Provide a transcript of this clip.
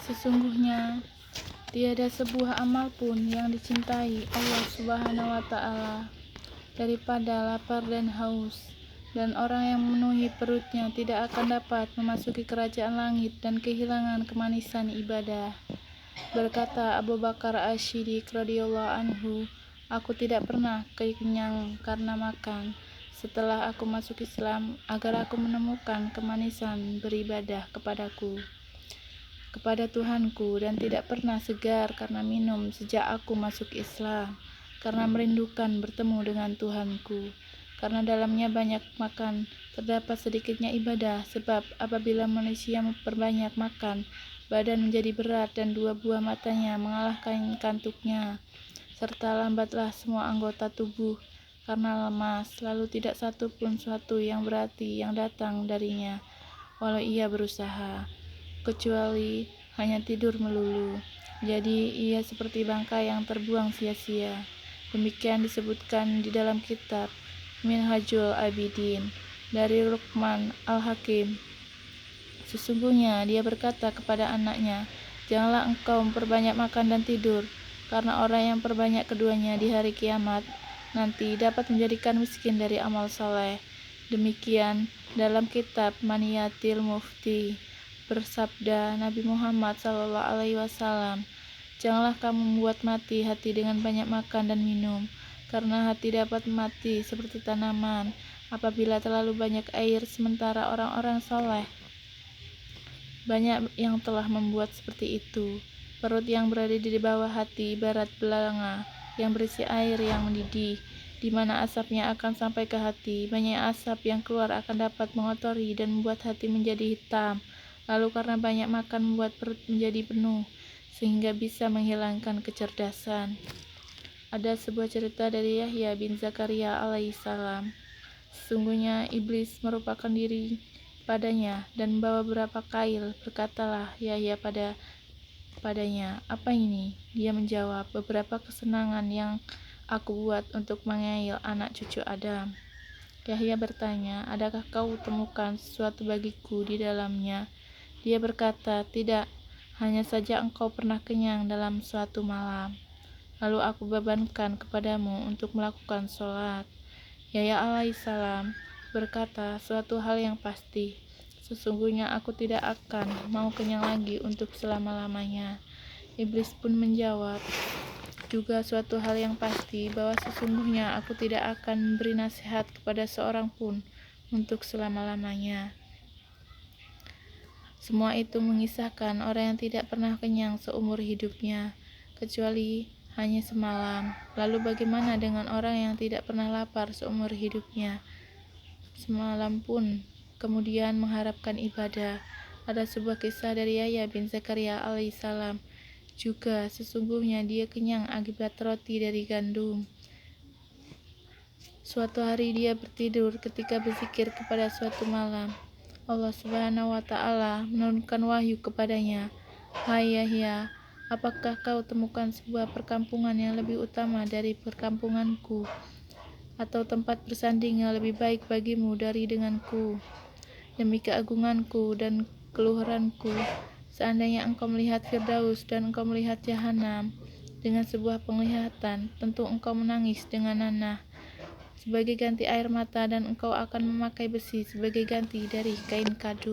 Sesungguhnya tiada sebuah amal pun yang dicintai Allah Subhanahu wa Ta'ala daripada lapar dan haus, dan orang yang memenuhi perutnya tidak akan dapat memasuki kerajaan langit dan kehilangan kemanisan ibadah. Berkata Abu Bakar Asy-Siddiq radhiyallahu anhu, aku tidak pernah kenyang karena makan setelah aku masuk Islam, agar aku menemukan kemanisan beribadah kepada Tuhanku, dan tidak pernah segar karena minum sejak aku masuk Islam, karena merindukan bertemu dengan Tuhanku. Karena dalamnya banyak makan, terdapat sedikitnya ibadah, sebab apabila manusia memperbanyak makan, badan menjadi berat dan dua buah matanya mengalahkan kantuknya, serta lambatlah semua anggota tubuh karena lemas, lalu tidak satu pun suatu yang berarti yang datang darinya, walau ia berusaha, kecuali hanya tidur melulu. Jadi ia seperti bangkai yang terbuang sia-sia. Demikian disebutkan di dalam kitab Minhajul Abidin dari Luqman Al-Hakim. Sesungguhnya dia berkata kepada anaknya, janganlah engkau memperbanyak makan dan tidur, karena orang yang perbanyak keduanya di hari kiamat nanti dapat menjadikan miskin dari amal saleh. Demikian dalam kitab Maniyatil Mufti bersabda Nabi Muhammad SAW, janganlah kamu membuat mati hati dengan banyak makan dan minum, karena hati dapat mati seperti tanaman apabila terlalu banyak air, sementara orang-orang saleh banyak yang telah membuat seperti itu. Perut yang berada di bawah hati ibarat belanga yang berisi air yang mendidih, di mana asapnya akan sampai ke hati. Banyak asap yang keluar akan dapat mengotori dan membuat hati menjadi hitam. Lalu karena banyak makan membuat perut menjadi penuh, sehingga bisa menghilangkan kecerdasan. Ada sebuah cerita dari Yahya bin Zakaria alaihissalam. Sesungguhnya iblis merupakan diri padanya dan membawa beberapa kail. Berkatalah Yahya padanya, apa ini? Dia menjawab, beberapa kesenangan yang aku buat untuk mengail anak cucu Adam. Yahya bertanya, adakah kau temukan sesuatu bagiku di dalamnya? Dia berkata, tidak, hanya saja engkau pernah kenyang dalam suatu malam, lalu aku bebankan kepadamu untuk melakukan sholat. Yahya alaihissalam berkata, suatu hal yang pasti, sesungguhnya aku tidak akan mau kenyang lagi untuk selama-lamanya. Iblis pun menjawab, juga suatu hal yang pasti, bahwa sesungguhnya aku tidak akan memberi nasihat kepada seorang pun untuk selama-lamanya. Semua itu mengisahkan orang yang tidak pernah kenyang seumur hidupnya, kecuali hanya semalam. Lalu bagaimana dengan orang yang tidak pernah lapar seumur hidupnya, semalam pun, kemudian mengharapkan ibadah? Ada sebuah kisah dari Yahya bin Zakaria alaihissalam juga, sesungguhnya dia kenyang akibat roti dari gandum. Suatu hari dia bertidur ketika berzikir kepada suatu malam. Allah Subhanahu wa Ta'ala menurunkan wahyu kepadanya, hai Yahya, apakah kau temukan sebuah perkampungan yang lebih utama dari perkampunganku, atau tempat bersanding yang lebih baik bagimu dari denganku? Demi keagunganku dan keluhuranku, seandainya engkau melihat Firdaus dan engkau melihat Jahanam dengan sebuah penglihatan, tentu engkau menangis dengan nanah sebagai ganti air mata, dan engkau akan memakai besi sebagai ganti dari kain kadu.